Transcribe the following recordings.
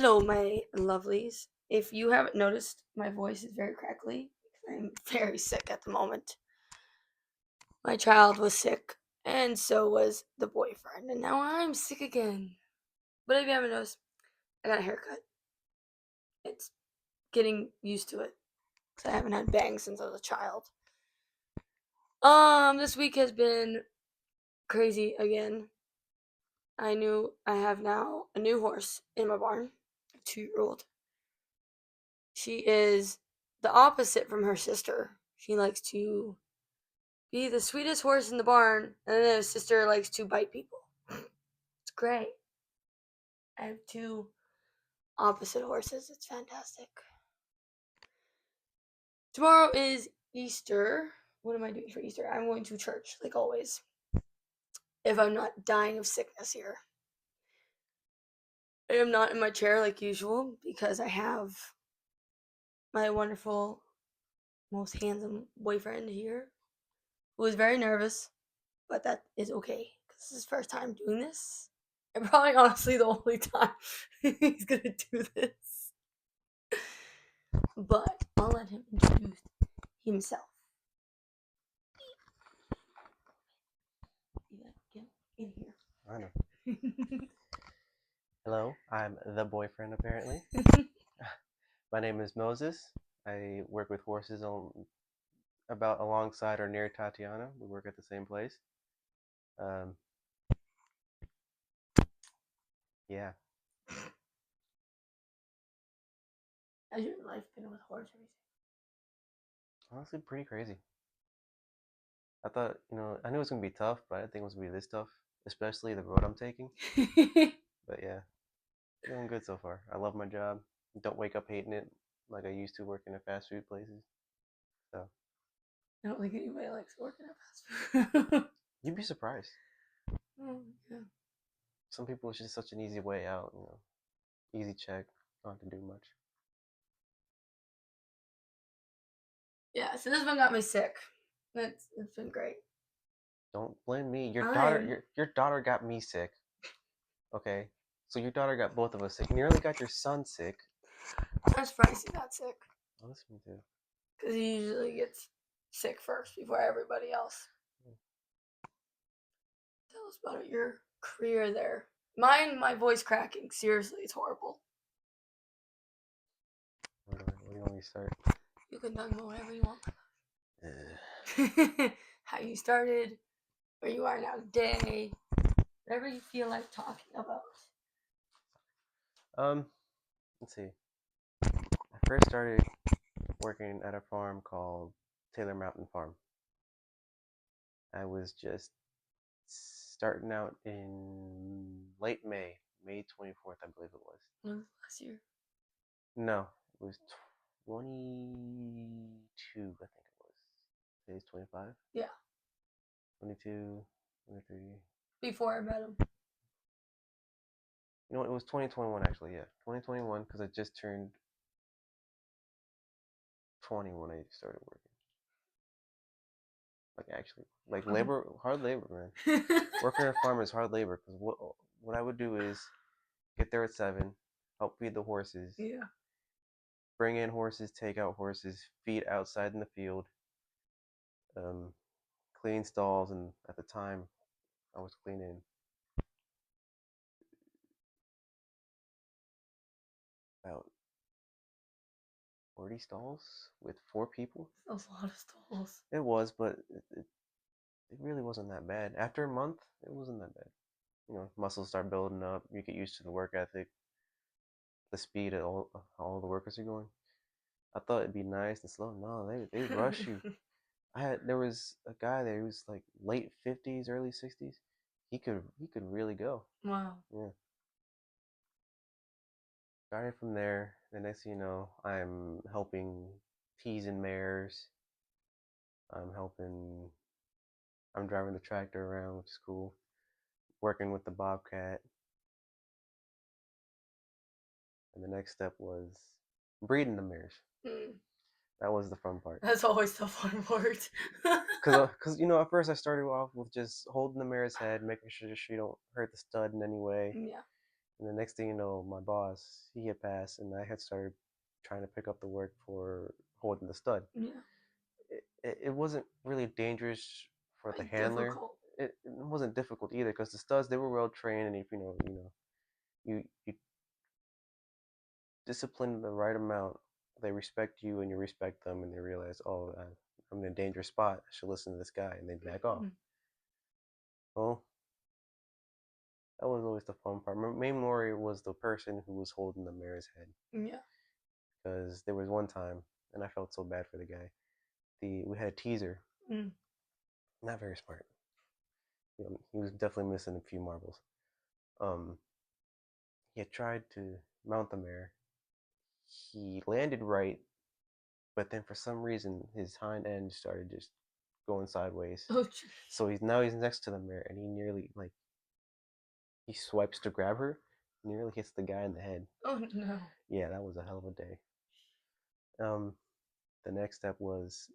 Hello, my lovelies. If you haven't noticed, my voice is very crackly because I'm very sick at the moment. My child was sick, and so was the boyfriend, and now I'm sick again. But if you haven't noticed, I got a haircut. It's getting used to it because I haven't had bangs since I was a child. This week has been crazy again. I knew I have now a new horse in my barn, a 2-year-old. She is the opposite from her sister. She likes to be the sweetest horse in the barn, and then his sister likes to bite people. It's great. I have two opposite horses. It's fantastic. Tomorrow is Easter. What am I doing for Easter? I'm going to church, like always, if I'm not dying of sickness here. I am not in my chair like usual because I have my wonderful, most handsome boyfriend here who is very nervous, but that is okay because this is his first time doing this. And probably honestly the only time he's gonna do this. But I'll let him introduce himself. Get in here. I know. Hello, I'm the boyfriend apparently. My name is Moses. I work with horses about alongside or near Tatiana. We work at the same place. Um, yeah, How's your life been with horse racing? honestly, pretty crazy. I thought, I knew it was gonna be tough, but I didn't think it was gonna be this tough, especially the road I'm taking. But yeah, doing good so far. I love my job. Don't wake up hating it like I used to working at fast food places. So I don't think anybody likes working at fast food. you'd be surprised. Oh, yeah. Some people it's just such an easy way out. Easy check, don't have to do much. Yeah, so this one got me sick. It's been great. Don't blame me. Your daughter, I'm your daughter got me sick. Okay, so your daughter got both of us sick. Nearly got your son sick. I'm surprised he got sick. Oh, that's me too. Because he usually gets sick first before everybody else. Tell us about your career there. My voice cracking. Seriously, it's horrible. Where do you want me to start? You can talk about whatever you want. Uh, How you started, where you are now today, whatever you feel like talking about. um, let's see. I first started working at a farm called Taylor Mountain Farm. I was just starting out in late May, May 24th, I believe it was. When was last year? No, it was 22, I think it was. Today's 25. Yeah, 22, 23. before I met him. You know what? It was 2021 actually. Yeah, 2021 because I just turned 20 when I started working. Like actually, like labor, hard labor, man. Working on a farm is hard labor because what I would do is get there at 7, help feed the horses, Yeah. bring in horses, take out horses, feed outside in the field, um, clean stalls, and at the time I was cleaning about 40 stalls with 4 people. That's a lot of stalls. It was, but it really wasn't that bad. After a month, it wasn't that bad. Muscles start building up. You get used to the work ethic, the speed at all the workers are going. I thought it'd be nice and slow. No, they rush you. There was a guy there. He was like late 50s, early 60s. He could really go. Wow. Yeah. Started from there. The next thing you know, I'm helping teas and mares. I'm helping. I'm driving the tractor around, which is cool. Working with the bobcat. And the next step was breeding the mares. Mm. That was the fun part. That's always the fun part. Cause at first I started off with just holding the mare's head, making sure she don't hurt the stud in any way. Yeah. And the next thing you know, my boss, he had passed, and I had started trying to pick up the work for holding the stud. Yeah. It wasn't really dangerous for the Like handler. difficult. It wasn't difficult either because the studs, they were well trained, and if you discipline the right amount, they respect you and you respect them, and they realize, oh, I'm in a dangerous spot. I should listen to this guy, and they back off. Well, that was always the fun part. My main memory was the person who was holding the mare's head, Yeah. because there was one time, and I felt so bad for the guy. We had a teaser, Mm. not very smart. He was definitely missing a few marbles. Um, he had tried to mount the mare. He landed right, but then for some reason his hind end started just going sideways. Oh, jeez. So he's next to the mare, and he nearly, like, he swipes to grab her, nearly hits the guy in the head. Oh no. Yeah, that was a hell of a day. Um, the next step was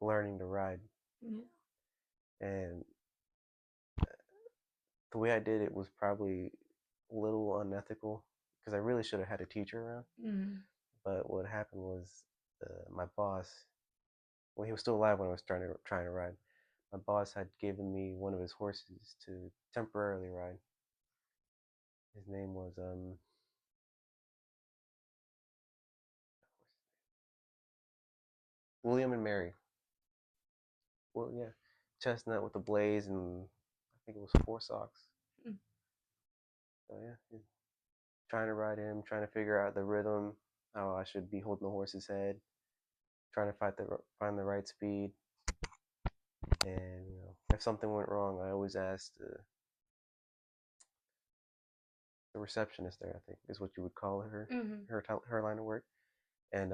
learning to ride, Yeah. and the way I did it was probably a little unethical because I really should have had a teacher around. Mm. But what happened was, my boss, well, he was still alive when I was trying to ride. My boss had given me one of his horses to temporarily ride. His name was William and Mary. Well, yeah, chestnut with a blaze, and I think it was 4 socks. Mm. So yeah, trying to ride him, trying to figure out the rhythm, how I should be holding the horse's head, trying to find the right speed. And if something went wrong, I always asked the receptionist there. I think is what you would call her, Mm-hmm. her line of work. And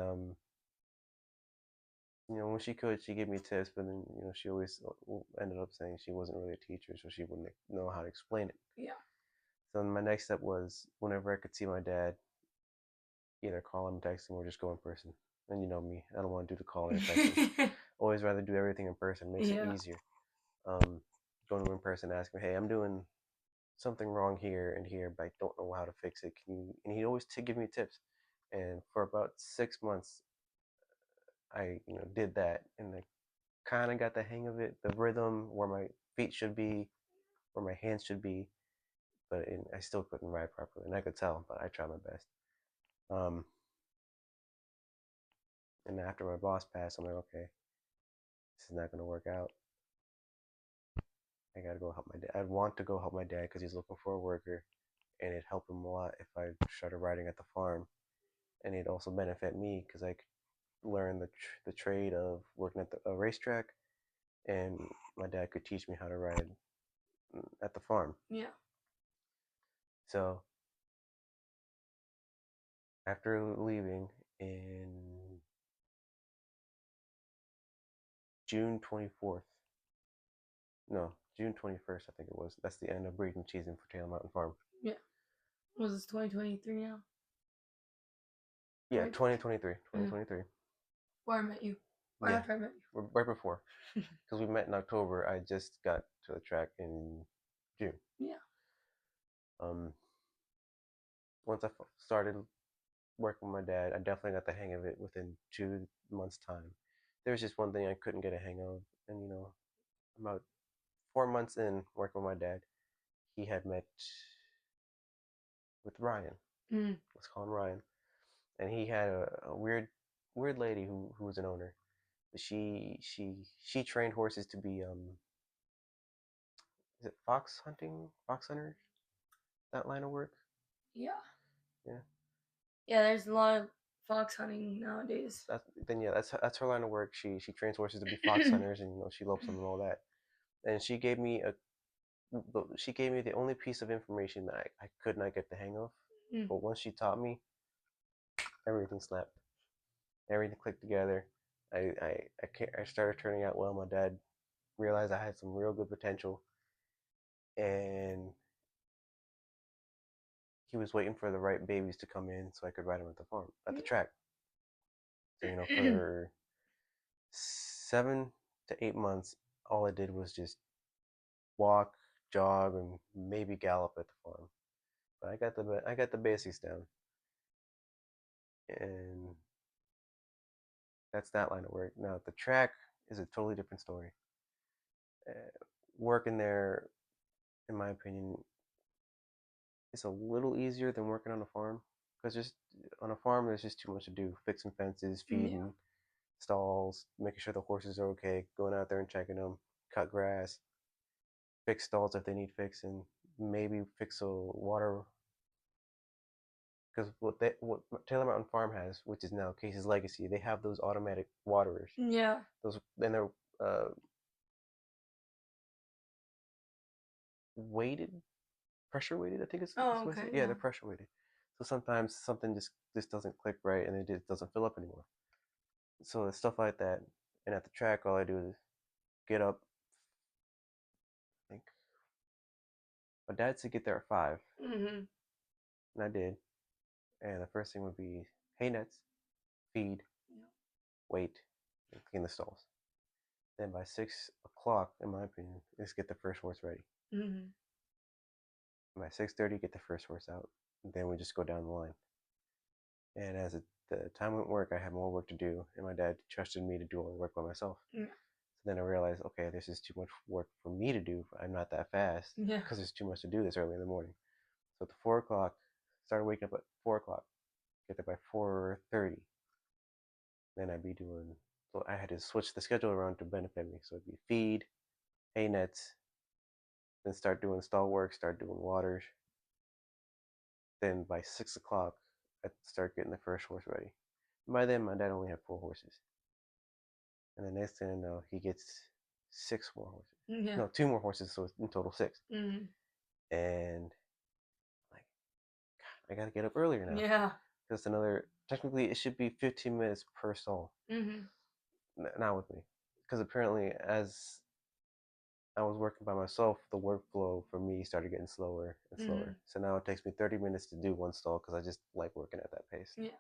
when she could, she gave me tips, but then she always ended up saying she wasn't really a teacher, so she wouldn't know how to explain it. Yeah. So my next step was, whenever I could see my dad, either call him, text him, or just go in person. And you know me, I don't want to do the call or texting. Always rather do everything in person. Makes it Yeah. easier. Going to him in person, asking, hey, I'm doing something wrong here and here, but I don't know how to fix it. Can you? And he'd always give me tips. And for about 6 months, I did that, and I kind of got the hang of it, the rhythm, where my feet should be, where my hands should be, but I still couldn't ride properly, and I could tell, but I tried my best. Um, and after my boss passed, I'm like, okay, this is not gonna work out. I gotta go help my dad. I'd want to go help my dad because he's looking for a worker, and it'd help him a lot if I started riding at the farm, and it'd also benefit me because I could learn the trade of working at a racetrack, and my dad could teach me how to ride at the farm. Yeah. So after leaving in June 24th, no, June 21st, I think it was. That's the end of breeding season for Taylor Mountain Farm. Yeah. Was this 2023 now? Yeah, Right. 2023. 2023. Where I met you. Or Yeah. after I met you. Right before. Because we met in October. I just got to the track in June. Yeah. Once I started working with my dad, I definitely got the hang of it within 2 months' time. There was just one thing I couldn't get a hang of. And, about 4 months in working with my dad, he had met with Ryan. Mm. Let's call him Ryan. And he had a weird lady who was an owner. She trained horses to be is it fox hunters, that line of work. Yeah. Yeah. Yeah, there's a lot of fox hunting nowadays. That's her line of work. She trains horses to be fox hunters, and she lopes them and all that. And she gave me the only piece of information that I could not get the hang of. Mm. But once she taught me, everything snapped. Everything clicked together. I started turning out well. My dad realized I had some real good potential, and he was waiting for the right babies to come in so I could ride them at the track. So for 7 to 8 months, all I did was just walk, jog, and maybe gallop at the farm. but I got the basics down, and that's that line of work. Now the track is a totally different story. Uh, Working there, in my opinion, is a little easier than working on a farm because just on a farm there's just too much to do: fixing fences, Yeah. feeding, stalls, making sure the horses are okay, going out there and checking them, cut grass, fix stalls if they need fixing, maybe fix a water. Because what Taylor Mountain Farm has, which is now Case's Legacy, they have those automatic waterers. Yeah. Those and they're uh, weighted, pressure weighted. I think it's Oh, what I say. okay. Yeah, Yeah. they're pressure weighted. So sometimes something just doesn't click right and it just doesn't fill up anymore. So it's stuff like that. And at the track, all I do is get up. I think my dad said get there at 5, Mhm. and I did. And the first thing would be hay nets, feed, Yeah. wait, and clean the stalls. Then by 6 o'clock, in my opinion, is get the first horse ready. Mhm. By 6:30, get the first horse out. And then we just go down the line. And as the time went work, I had more work to do, and my dad trusted me to do all the work by myself. Yeah. So then I realized, okay, this is too much work for me to do. I'm not that fast Yeah. because there's too much to do this early in the morning. So at the 4 o'clock, started waking up at 4 o'clock. Get there by 4:30. Then I'd be doing. So I had to switch the schedule around to benefit me. So it'd be feed, hay nets, then start doing stall work, start doing waters. Then by 6 o'clock, I'd start getting the first horse ready. By then, my dad only had 4 horses. And the next thing I know, he gets 6 more horses. Yeah. No, 2 more horses, so in total 6. Mhm. And like, I gotta get up earlier now. Yeah. Because another, technically, it should be 15 minutes per stall. Mhm. Not with me. Because apparently, as I was working by myself, the workflow for me started getting slower and slower. Mhm. So now it takes me 30 minutes to do one stall because I just like working at that pace. Yeah.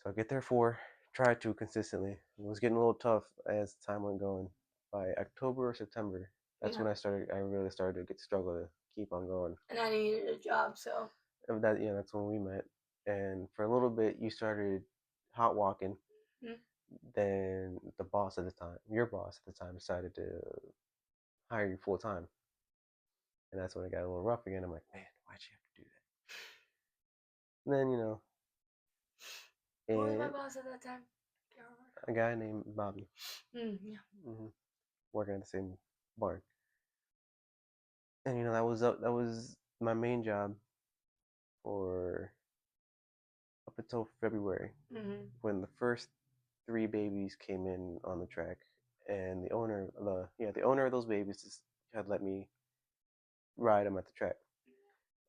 So I get there 4, try to consistently. It was getting a little tough as time went going. By October or September, that's Yeah. when I really started to get struggle to keep on going. And I needed a job, so. And that's when we met. And for a little bit, you started hot walking. Mhm. Then the boss at the time, your boss at the time, decided to hire you full time. And that's when it got a little rough again. I'm like, man, why'd you have to do that? And then, Who was my and boss at that time? Can't remember. a guy named Bobby, Yeah. hmm working at the same barn. And that was my main job for up until February Mhm. when the first 3 babies came in on the track, and the owner of those babies just had let me ride them at the track.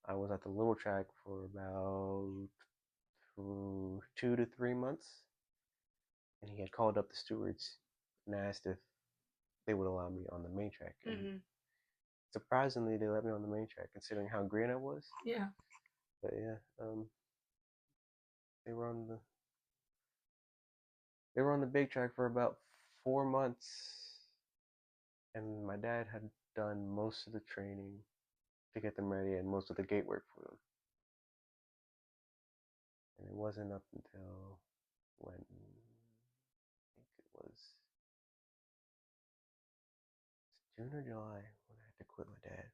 I was at the little track for about 2 to 3 months, and he had called up the stewards and asked if they would allow me on the main track. And Mhm. surprisingly, they let me on the main track, considering how green I was. Yeah. But yeah, they were on the they were on the big track for about 4 months, and my dad had done most of the training to get them ready and most of the gate work for them. And it wasn't up until when I think it was June or July when I had to quit my dad.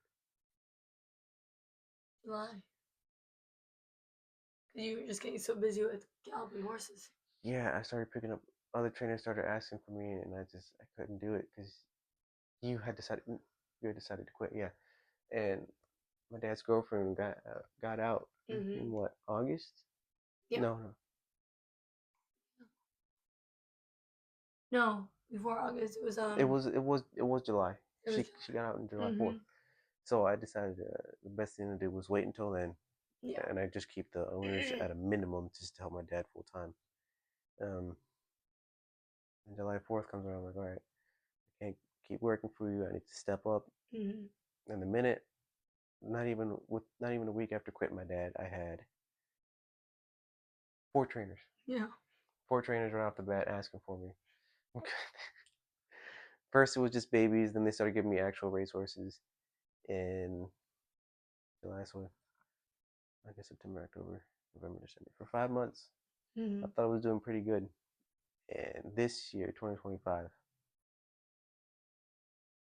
July. Because you were just getting so busy with galloping horses. Yeah, I started picking up. Other trainers started asking for me, and I couldn't do it because you had decided to quit. Yeah, and my dad's girlfriend got out in Mhm. what, August? Yeah. No, No, before August, it was it was July. it was. She got out on July 4th. Mhm. So I decided the best thing to do was wait until then, Yeah. and I just keep the owners at a minimum just to help my dad full time. Um, and July 4th comes around, I'm like, all right, I can't keep working for you. I need to step up. Mhm. And the minute, not even a week after quitting my dad, I had 4 trainers. Yeah. 4 trainers right off the bat asking for me. First, it was just babies. Then they started giving me actual racehorses. In July, so I guess September, October, November, December. For 5 months, I Mhm. thought I was doing pretty good. And this year, 2025,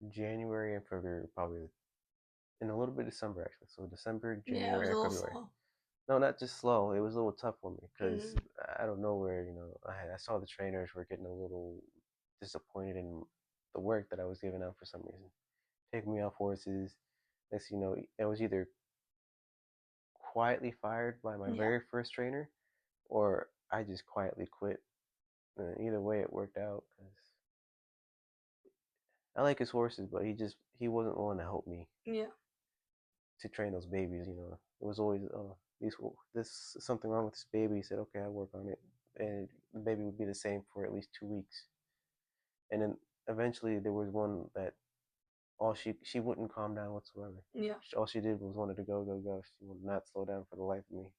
January and February probably, and a little bit of December actually. So December, Yeah, it was January, a and little February. slow. No, not just slow. It was a little tough for me because Mhm. I don't know where I saw the trainers were getting a little disappointed in the work that I was giving out for some reason, taking me off horses. Next, thing you know, I was either quietly fired by my Yeah. very first trainer, or I just quietly quit. Either way, it worked out because I like his horses, but he wasn't willing to help me Yeah. to train those babies. It was always this is something wrong with this baby. He said, okay, I'll work on it, and the baby would be the same for at least 2 weeks, and then eventually there was one that all she wouldn't calm down whatsoever. Yeah. All she did was wanted to go go go. She would not slow down for the life of me,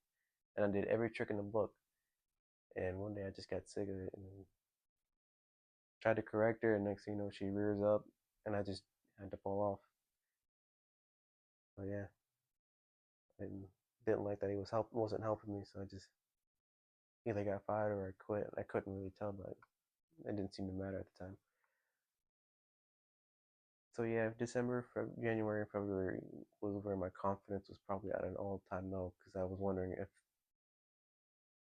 and I did every trick in the book. And one day I just got sick of it and tried to correct her, and next thing you know, she rears up, and I just had to fall off. But yeah, I didn't like that he wasn't helping me, so I just either got fired or I quit. I couldn't really tell, but it didn't seem to matter at the time. So yeah, January, and February was where my confidence was probably at an all-time low because I was wondering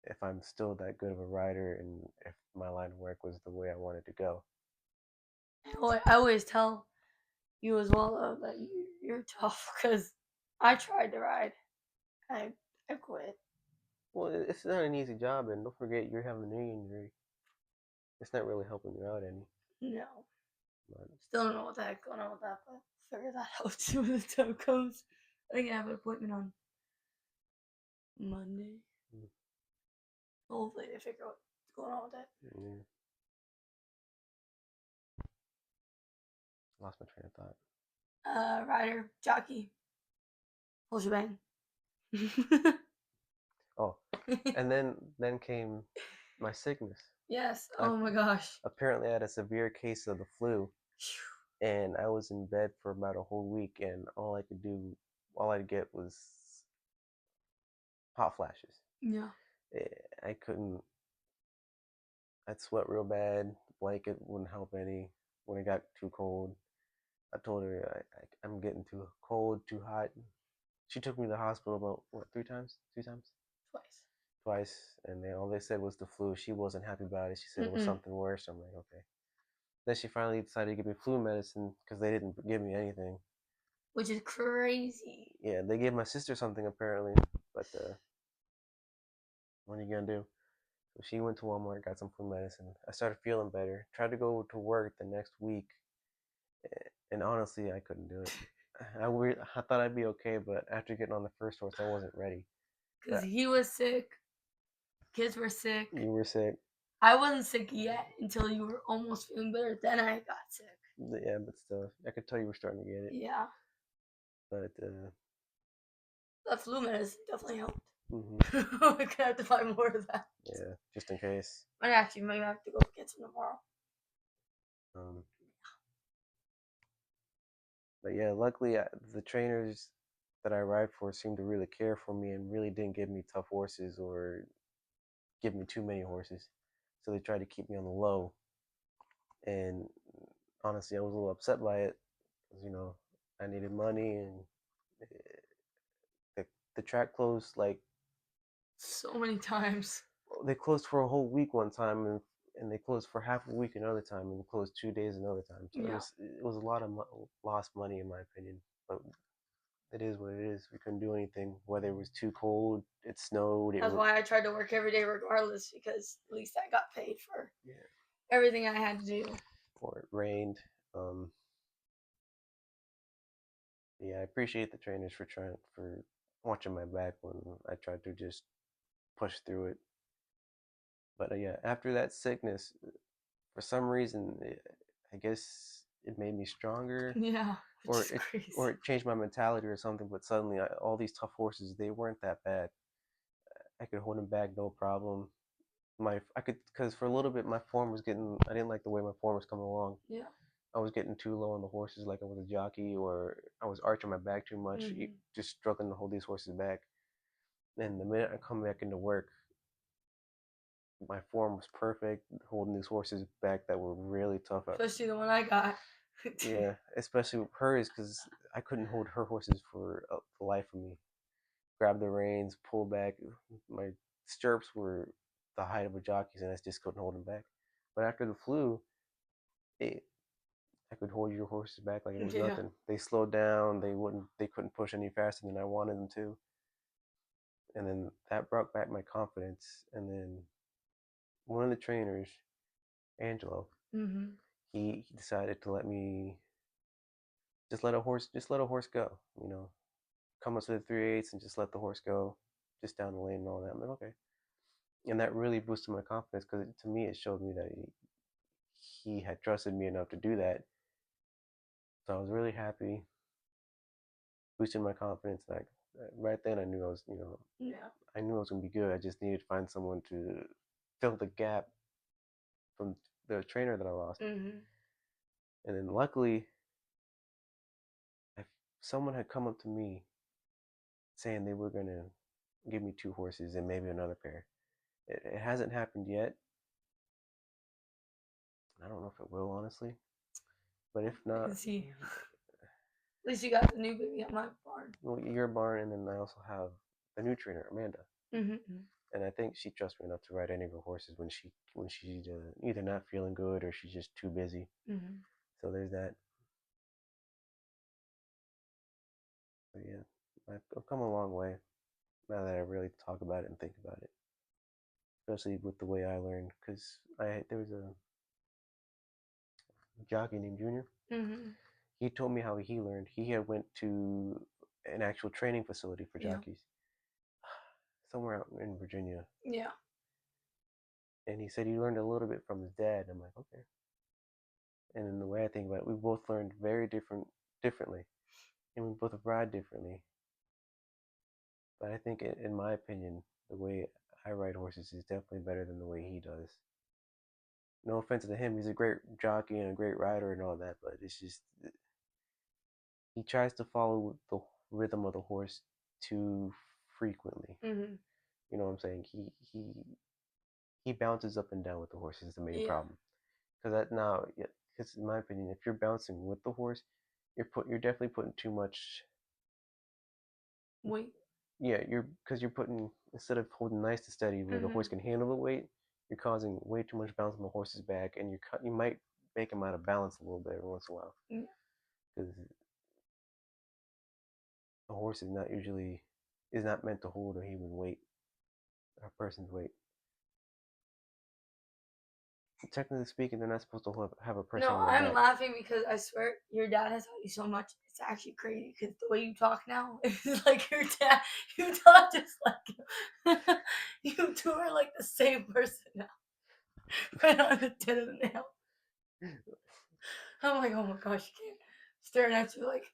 if I'm still that good of a rider and if my line of work was the way I wanted to go. I always tell you as well though that you're tough because I tried to ride. I I quit. Well, it's not an easy job, and don't forget you're having a knee injury. It's not really helping you out any. No. But Still don't know what the heck's going on with that, but figure that out soon when the time comes. I think I have an appointment on Monday. mm, Hopefully they figure out what's going on with that. yeah, lost my train of thought. Rider, jockey, whole shebang. Oh, and then came my sickness. Yes. I Oh my gosh. apparently had a severe case of the flu, and I was in bed for about a whole week, and all I'd get was hot flashes. Yeah. I couldn't. I'd sweat real bad. The blanket wouldn't help any when it got too cold. I told her I'm getting too cold, too hot. She took me to the hospital about what 3 times, 2 times, Twice. twice, and all they said was the flu. She wasn't happy about it. She said it was Mm-mm. something worse. I'm like, okay. Then she finally decided to give me flu medicine because they didn't give me anything. Which is crazy. Yeah, they gave my sister something apparently, but what are you gonna do? So she went to Walmart, got some flu medicine. I started feeling better. Tried to go to work the next week, and honestly, I couldn't do it. I thought I'd be okay, but after getting on the first horse, I wasn't ready. Because he was sick, kids were sick. You were sick, I wasn't sick yet until you were almost feeling better. Then I got sick. yeah, but still, I could tell you were starting to get it. Yeah. But That flu medicine definitely helped. mhm, We're gonna have to buy more of that. yeah, just in case. But actually, maybe I have to go get some tomorrow. Um, but yeah, luckily the trainers that I ride for seemed to really care for me and really didn't give me tough horses or give me too many horses. So they tried to keep me on the low. And honestly, I was a little upset by it because I needed money and eh, the the track closed like So many times. they closed for a whole week one time and they closed for half a week another time and closed 2 days another time. So Yeah. it was a lot of lost money in my opinion. But it is what it is. We couldn't do anything. Whether it was too cold, it snowed, That's why I tried to work every day regardless because at least I got paid for yeah, everything I had to do. or it rained. Um, yeah, I appreciate the trainers for watching my back when I tried to just push through it. But yeah, after that sickness, for some reason, I guess it made me stronger, Yeah, which or is it crazy. or it changed my mentality or something. But suddenly, all these tough horses, they weren't that bad. I could hold them back no problem. I could because for a little bit my form was getting. I didn't like the way my form was coming along. Yeah. I was getting too low on the horses, like I was a jockey, or I was arching my back too much, just struggling to hold these horses back. And the minute I come back into work, my form was perfect, holding these horses back that were really tough. Especially the one I got. Yeah, especially with hers, because I couldn't hold her horses for the life of me. Grab the reins, pull back. My stirrups were the height of a jockey's, and I just couldn't hold them back. But after the flu, it, I could hold your horses back like it was Yeah. nothing. They slowed down. They couldn't push any faster than I wanted them to. And then that brought back my confidence. And then one of the trainers, Angelo, he decided to let me just let a horse go. Come up to the 3/8 and just let the horse go, just down the lane and all that. I'm like, okay. And that really boosted my confidence because to me it showed me that he had trusted me enough to do that. So I was really happy, boosted my confidence. Like right then, I knew I was, Yeah. I knew I was gonna be good. I just needed to find someone to fill the gap from the trainer that I lost. And then luckily, I, someone had come up to me saying they were gonna give me 2 horses and maybe another pair. It hasn't happened yet. I don't know if it will, honestly. But if I not, can see. At least you got the new baby at my barn. well, your barn, and then I also have the new trainer, Amanda. And I think she trusts me enough to ride any of her horses when she's either not feeling good or she's just too busy. So there's that. But yeah, I've come a long way now that I really talk about it and think about it, especially with the way I learned. Because there was a jockey named Junior. He told me how he learned. He had went to an actual training facility for jockeys somewhere out in Virginia. Yeah. And he said he learned a little bit from his dad. I'm like, okay. And in the way I think about it, we both learned differently, and we both ride differently. But I think, in my opinion, the way I ride horses is definitely better than the way he does. No offense to him, he's a great jockey and a great rider and all that, but it's just he tries to follow the rhythm of the horse too frequently. You know what I'm saying? He bounces up and down with the horse is the main problem. Because in my opinion, if you're bouncing with the horse, you're definitely putting too much weight. Yeah, you're putting, instead of holding nice and steady where the horse can handle the weight, you're causing way too much bounce on the horse's back, and you might make him out of balance a little bit every once in a while because the horse is not meant to hold a human weight, a person's weight. Technically speaking, they're not supposed to have a person No, on their I'm back. laughing because I swear your dad has taught you so much. It's actually crazy because the way you talk now is like your dad. You talk just like him. You two are like the same person now. Right on the tip of the nail. I'm like, oh my gosh, you can't staring at you like.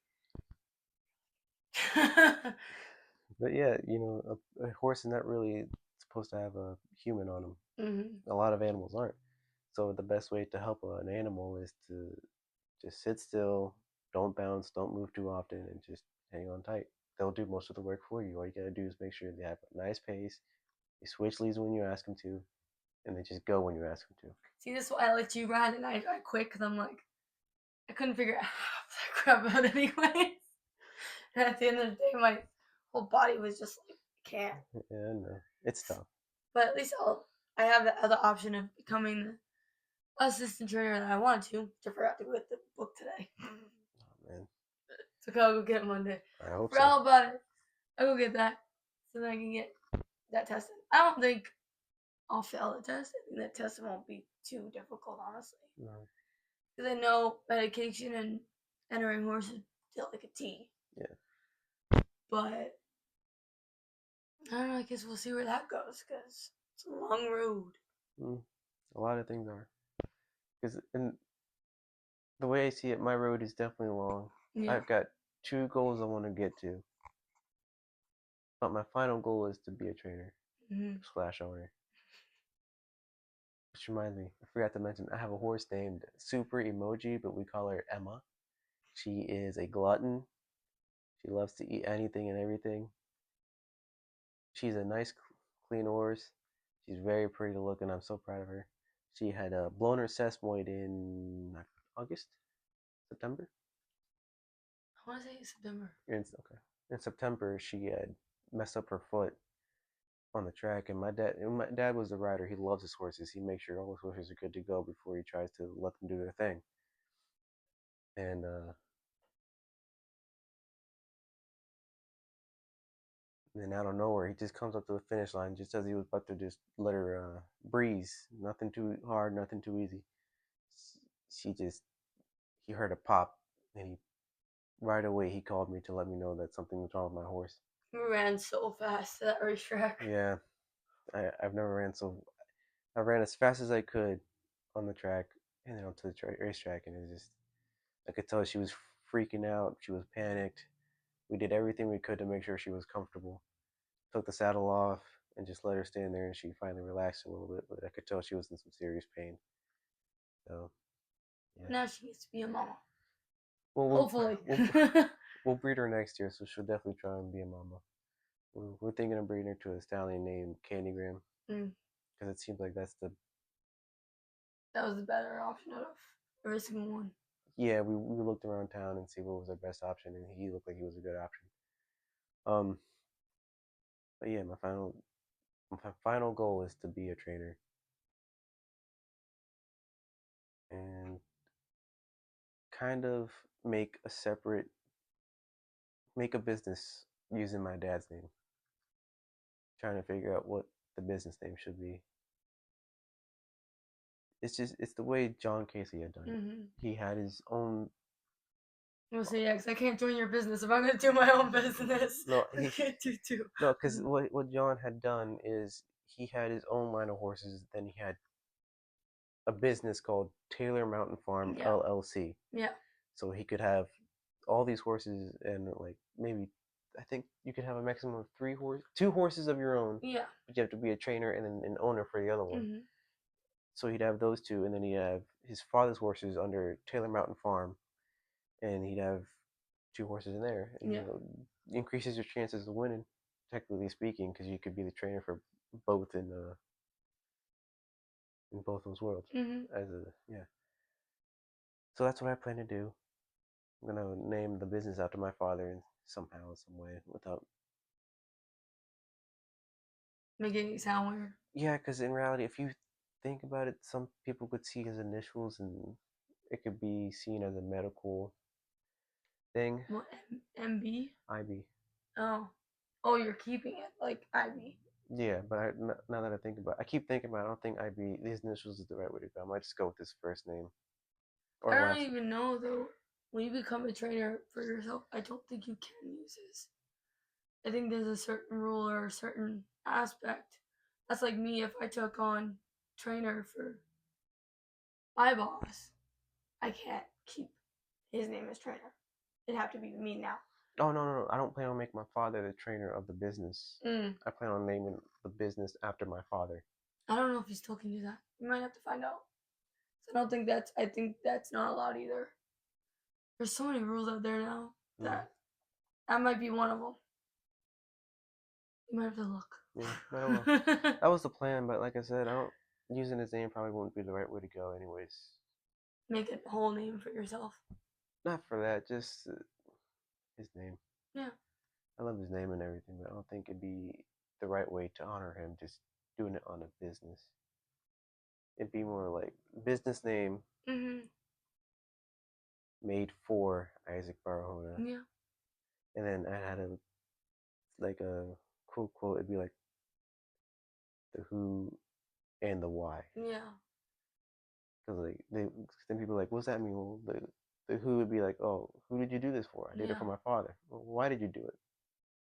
But yeah, a horse is not really supposed to have a human on him. A lot of animals aren't. So the best way to help an animal is to just sit still, don't bounce, don't move too often, and just hang on tight. They'll do most of the work for you. All you gotta do is make sure they have a nice pace. You switch leads when you ask them to, and they just go when you ask them to. See, this is why I let you ride and I quit because I'm like, I couldn't figure out half that crap out anyway. And at the end of the day, my whole body was just like, can't. Yeah, I know. It's tough. But at least I have the other option of becoming the assistant trainer that I wanted to, which I forgot to get the book today. Oh, man. So I'll go get it Monday. I hope For all so. about it. I'll go get that so that I can get that tested. I don't think I'll fail the test. I think that test won't be too difficult, honestly. No. Because I know medication and entering horses feel like a T. Yeah. But I don't know. I guess we'll see where that goes because it's a long road. A lot of things are. Because in the way I see it, my road is definitely long. Yeah. I've got 2 goals I want to get to. But my final goal is to be a trainer / owner. Which reminds me, I forgot to mention, I have a horse named Super Emoji, but we call her Emma. She is a glutton. She loves to eat anything and everything. She's a nice, clean horse. She's very pretty to look, and I'm so proud of her. She had blown her sesamoid in August, September. I want to say September. Okay. In September, she had messed up her foot on the track, and my dad was the rider. He loves his horses. He makes sure all his horses are good to go before he tries to let them do their thing. And then out of nowhere, he just comes up to the finish line just as he was about to just let her breeze. Nothing too hard, nothing too easy. She just he heard a pop, and right away he called me to let me know that something was wrong with my horse. We ran so fast at that racetrack. Yeah, I've never ran so. I ran as fast as I could on the track, and then onto the racetrack, and it just I could tell she was freaking out. She was panicked. We did everything we could to make sure she was comfortable. Took the saddle off and just let her stand there, and she finally relaxed a little bit. But I could tell she was in some serious pain. So yeah. Now she needs to be a mama. Well, Hopefully. we'll breed her next year, so she'll definitely try and be a mama. We're thinking of breeding her to a stallion named Candygram because it seems like that's the That was the better option out of every single one. yeah. We looked around town and see what was our best option, and he looked like he was a good option. But yeah, my final goal is to be a trainer and kind of make a business using my dad's name. Trying to figure out what the business name should be. It's the way John Casey had done it. He had his own. We'll see, yeah, because I can't join your business if I'm going to do my own business. No, I can't do two. No, because what John had done is he had his own line of horses. Then he had a business called Taylor Mountain Farm LLC. Yeah. So he could have all these horses and like maybe I think you could have a maximum of two horses of your own. Yeah. But you have to be a trainer and an owner for the other one. So he'd have those two, and then he'd have his father's horses under Taylor Mountain Farm, and he'd have two horses in there, and increases your chances of winning, technically speaking, because you could be the trainer for both in both those worlds. So that's what I plan to do. I'm gonna name the business after my father somehow, some way, without making it sound weird. Yeah, because in reality, if you think about it, some people could see his initials, and it could be seen as a medical thing. What, MB? IB. Oh, you're keeping it like IB. Yeah, but now that I think about it, I keep thinking about it, I don't think IB, these initials is the right way to go. I might just go with his first name. Or I don't even know, though. When you become a trainer for yourself, I don't think you can use his. I think there's a certain rule or a certain aspect. That's like me if I took on trainer for my boss. I can't keep his name as trainer. It'd have to be me now. Oh, no. I don't plan on making my father the trainer of the business. I plan on naming the business after my father. I don't know if he still can do that. You might have to find out. I think that's not allowed either. There's so many rules out there now that might be one of them. You might have to look. Yeah, I don't know. That was the plan, but like I said, using his name probably wouldn't be the right way to go anyways. Make a whole name for yourself. Not for that, just his name. Yeah. I love his name and everything, but I don't think it'd be the right way to honor him just doing it on a business. It'd be more like business name made for Isaac Barahona. Yeah. And then I had a cool quote. It'd be like the who and the why. Yeah. Because then people are like, what's that mean? Well, the who would be like, oh, who did you do this for? I did it for my father. Well, why did you do it?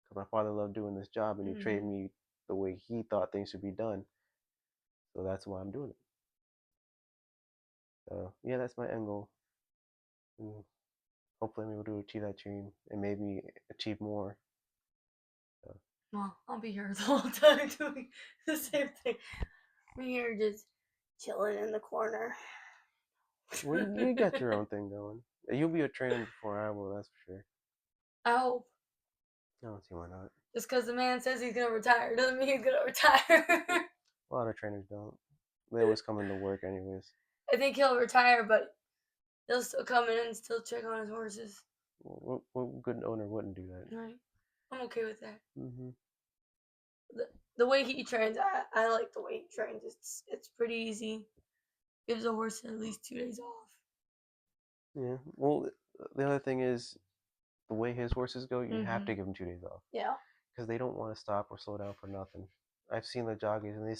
Because my father loved doing this job, and he trained me the way he thought things should be done. So that's why I'm doing it. So yeah, that's my end goal. And hopefully I'm able to achieve that dream and maybe achieve more. So. Well, I'll be here the whole time doing the same thing. I'm here just chilling in the corner. Well, you got your own thing going. You'll be a trainer before I will, that's for sure. I hope. I don't see why not. Just because the man says he's gonna retire doesn't mean he's gonna retire. A lot of trainers don't. They always come into work anyways. I think he'll retire, but he'll still come in and still check on his horses. What good owner wouldn't do that? Right. I'm okay with that. Mm-hmm. The way he trains, I like the way he trains. It's pretty easy. Gives the horse at least 2 days off. Yeah. Well, the other thing is the way his horses go, you have Mhm. to give them 2 days off Yeah. because they don't want to stop or slow down for nothing. I've seen the jockeys and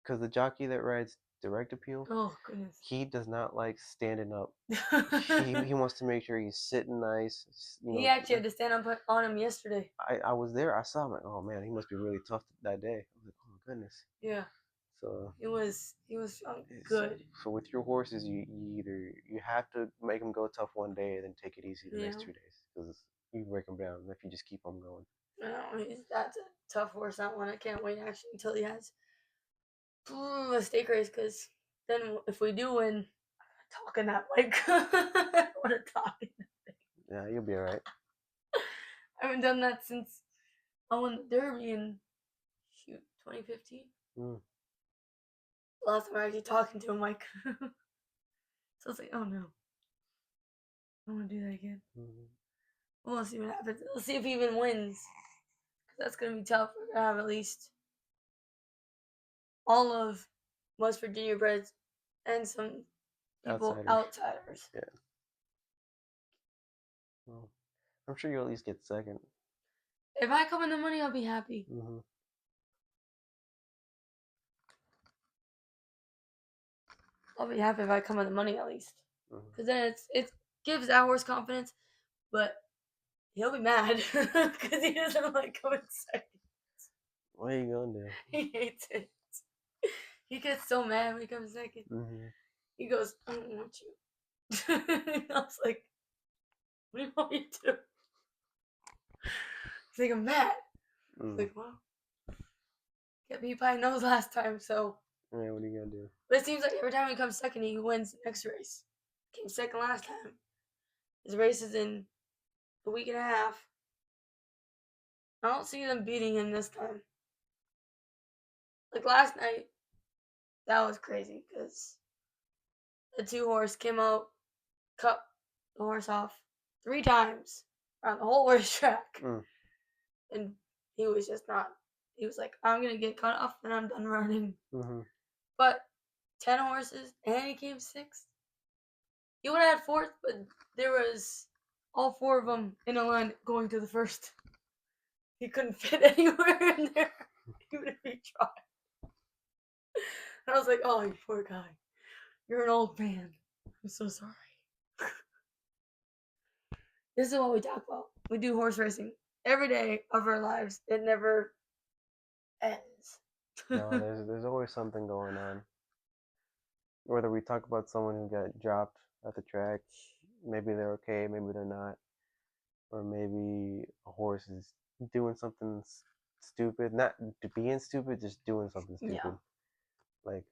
because the jockey that rides direct appeal, Oh goodness. he does not like standing up. He wants to make sure he's sitting nice. He actually had to stand up on him yesterday. I was there. I saw him like, oh man, he must be really tough that day. I was like, oh my goodness. Yeah. So He was good. So with your horses, you have to make them go tough one day and then take it easy the next Yeah. 2 days because you break them down if you just keep them going. That's a tough horse. That one. I can't wait actually until he has a stake race, because then if we do win, I'm talking that mic. What a talking. Yeah, you'll be all right. I haven't done that since I won the Derby in 2015. Last time I was actually talking to a mic. So I was like, oh no, I want to do that again. We'll see what happens. We'll see if he even wins, because that's gonna be tough. We're gonna have at least all of West Virginia breds and some people outsiders. Yeah. Well, I'm sure you'll at least get second. If I come in the money, I'll be happy. Mm-hmm. I'll be happy if I come in the money at least, Mm-hmm. because then it gives that horse confidence. But he'll be mad because he doesn't like coming second. What are you gonna do? He hates it. He gets so mad when he comes second. Mm-hmm. He goes, I don't want you. I was like, what do you want me to do? He's like, I'm mad. I was like, well, get me by nose last time, so. Yeah, what are you gonna do? But it seems like every time he comes second, he wins the next race. Came second last time. His race is in a week and a half. I don't see them beating him this time. Like last night, that was crazy because the 2-horse came out, cut the horse off 3 times around the whole racetrack. And he was just not. He was like, I'm going to get cut off and I'm done running. Mm-hmm. But 10 horses and he came 6th. He would have had 4th, but there was all 4 of them in a line going to the 1st. He couldn't fit anywhere in there, even if he tried. And I was like, oh, you poor guy. You're an old man. I'm so sorry. This is what we talk about. We do horse racing every day of our lives. It never ends. No, there's always something going on. Whether we talk about someone who got dropped at the track, maybe they're okay, maybe they're not, or maybe a horse is doing something stupid, not being stupid, just doing something stupid. Yeah. Like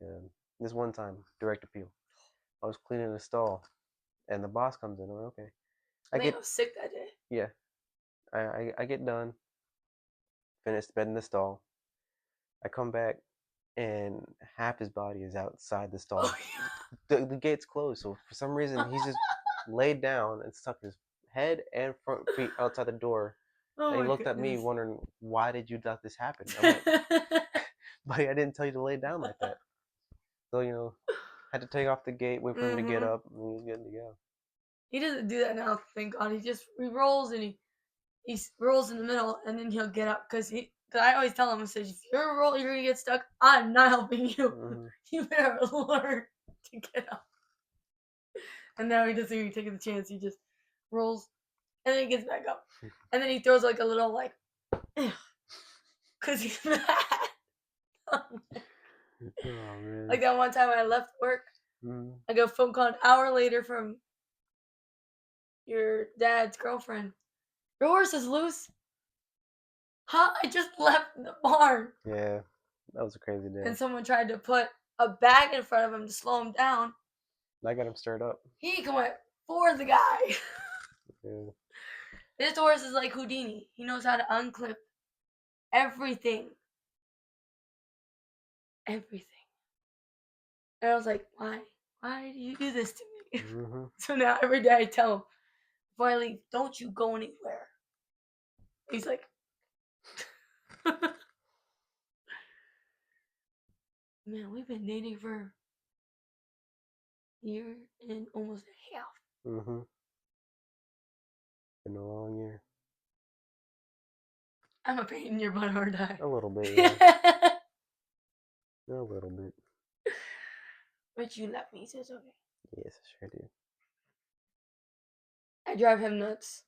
this one time, direct appeal. I was cleaning a stall, and the boss comes in. I'm like, okay. I was sick that day. Yeah. I get done, finish the bed in the stall. I come back, and half his body is outside the stall. Oh, yeah. The gate's closed, so for some reason he's just laid down and stuck his head and front feet outside the door. Oh, and he looked at me wondering, why did you let this happen? I'm like, buddy, I didn't tell you to lay down like that. So, had to take off the gate, wait for him to get up, and he was good to go. He doesn't do that now, thank God. He rolls and he rolls in the middle, and then he'll get up, because I always tell him, I said, if you're rolling, you're gonna get stuck. I'm not helping you. Mm-hmm. You better learn to get up. And now he doesn't even take the chance. He just rolls, and then he gets back up, and then he throws like a little because he's mad. Oh, man. Like that one time I left work, I got a phone call an hour later from your dad's girlfriend. Your horse is loose. Huh? I just left the barn. Yeah, that was a crazy day. And someone tried to put a bag in front of him to slow him down. That got him stirred up. He went for the guy. Yeah. This horse is like Houdini. He knows how to unclip everything. Everything. And I was like, why? Why do you do this to me? Mm-hmm. So now every day I tell him, before I leave, don't you go anywhere. He's like, man, we've been dating for a year and almost a half. Mm-hmm. Been a long year. I'm a pain in your butt, aren't I? A little bit, yeah. A little bit. But you love me, so it's okay. Yes, I sure do. I drive him nuts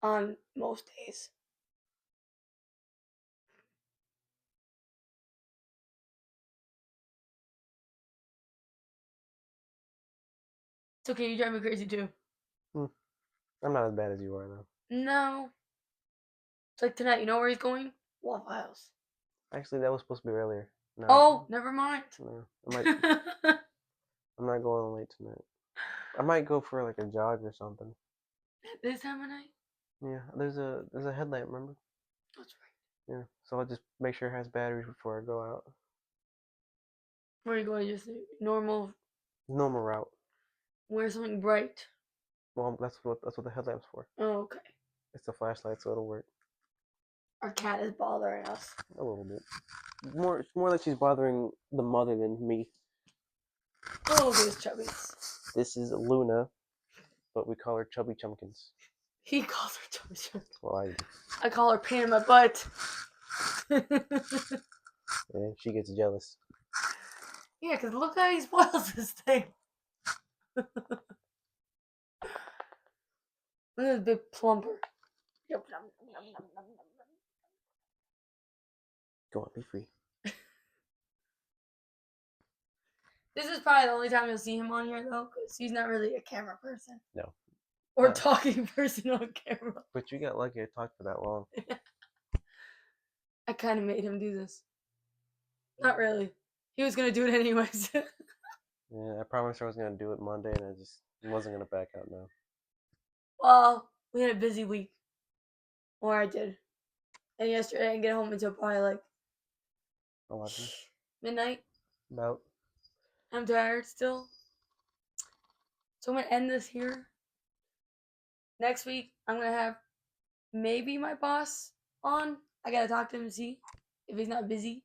on most days. It's okay, you drive me crazy too. I'm not as bad as you are, though. No. It's like tonight, you know where he's going? Waffle House. Actually, that was supposed to be earlier. No. Oh, never mind. No. I'm not going late tonight. I might go for like a jog or something. At this time of night? Yeah, there's a headlamp, remember? That's right. Yeah, so I'll just make sure it has batteries before I go out. Where are you going? Just normal, Normal route. wear something bright. Well, that's what the headlamp's for. Oh, okay. It's a flashlight, so it'll work. Our cat is bothering us. A little bit. It's more like she's bothering the mother than me. Oh, look at his chubbies. This is Luna, but we call her Chubby Chumpkins. He calls her chubby chubby. Well, I call her pain in my butt. yeah, she gets jealous. Yeah, because look how he spoils this thing. Look at this big plumper. Go on, be free. This is probably the only time you'll see him on here, though, because he's not really a camera person. No. Or talking person on camera. But you got lucky I talked for that long. I kind of made him do this. Not really. He was going to do it anyways. Yeah, I promised I was going to do it Monday, and I just wasn't going to back out now. Well, we had a busy week. Or I did. And yesterday I didn't get home until probably like 11? midnight. About. I'm tired still. So I'm going to end this here. Next week, I'm going to have maybe my boss on. I got to talk to him and see if he's not busy.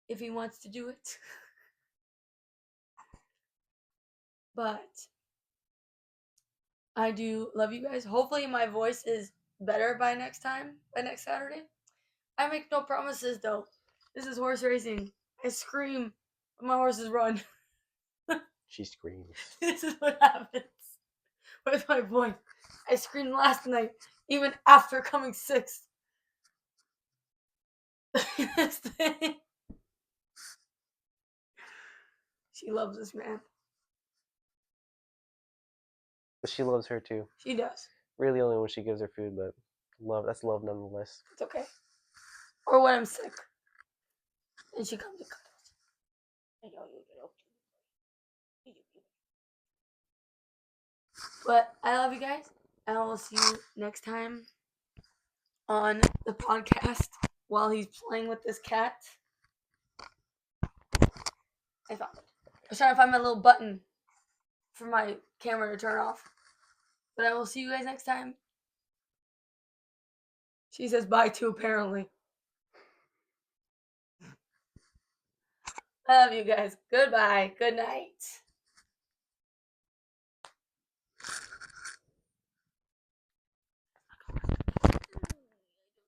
If he wants to do it. But I do love you guys. Hopefully my voice is better by next Saturday. I make no promises though. This is horse racing. I scream when my horses run. She screams. This is what happens with my voice. I screamed last night, even after coming sixth. This thing. She loves this man. But she loves her too. She does. Really only when she gives her food, but that's love nonetheless. It's okay. Or when I'm sick. And she comes and cuddles. But I love you guys. And I will see you next time on the podcast while he's playing with this cat. I found it. I was trying to find my little button for my camera to turn off. But I will see you guys next time. She says bye too, apparently. I love you guys. Goodbye. Good night.